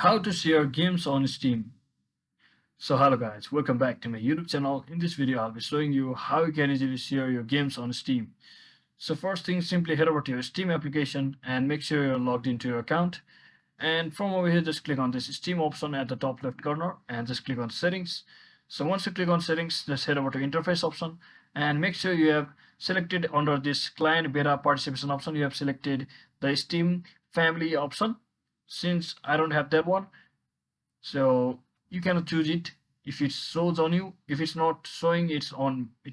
How to share games on Steam. So hello guys, welcome back to my YouTube channel. In this video I'll be showing you how you can easily share your games on Steam. So first thing, simply head over to your Steam application and make sure you're logged into your account. And from over here just click on this Steam option at the top left corner and just click on settings. So once you click on settings, just head over to interface option and make sure you have selected under this client beta participation option, you have selected the Steam family option. Since I don't have that one, so you cannot choose it if it shows on you. If it's not showing, it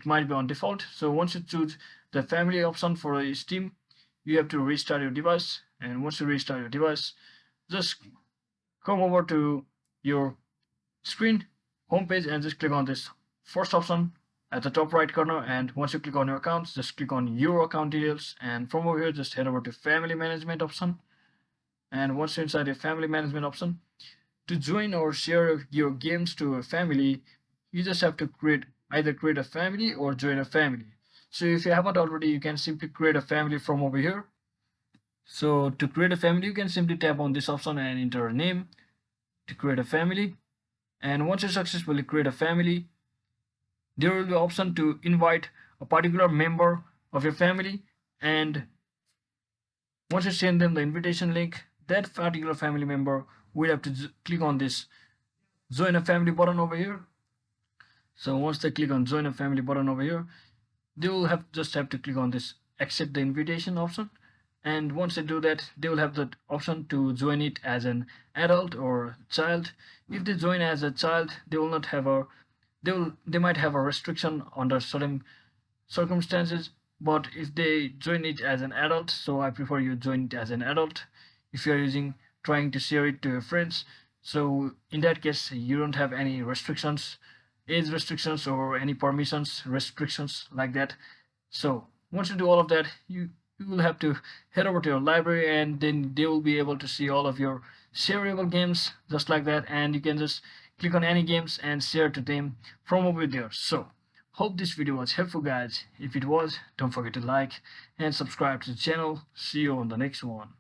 might be on default. So once you choose the family option for Steam, you have to restart your device, and once you restart your device, just come over to your screen homepage and just click on this first option at the top right corner. And once you click on your accounts, just click on your account details, and from over here just head over to family management option. And once you're inside your family management option, to join or share your games to a family, you just have to either create a family or join a family. So if you haven't already, you can simply create a family from over here. So to create a family, you can simply tap on this option and enter a name to create a family. And once you successfully create a family, there will be an option to invite a particular member of your family, and once you send them the invitation link, that particular family member will have to click on this join a family button over here. So once they click on join a family button over here, they will just have to click on this accept the invitation option. And once they do that, they will have the option to join it as an adult or child. If they join as a child, they will not have a they might have a restriction under certain circumstances. But if they join it as an adult, so I prefer you join it as an adult if you are trying to share it to your friends. So in that case, you don't have any restrictions, age restrictions or any permissions restrictions like that. So once you do all of that, you will have to head over to your library, and then they will be able to see all of your shareable games just like that, and you can just click on any games and share to them from over there. So hope this video was helpful guys. If it was, don't forget to like and subscribe to the channel. See you on the next one.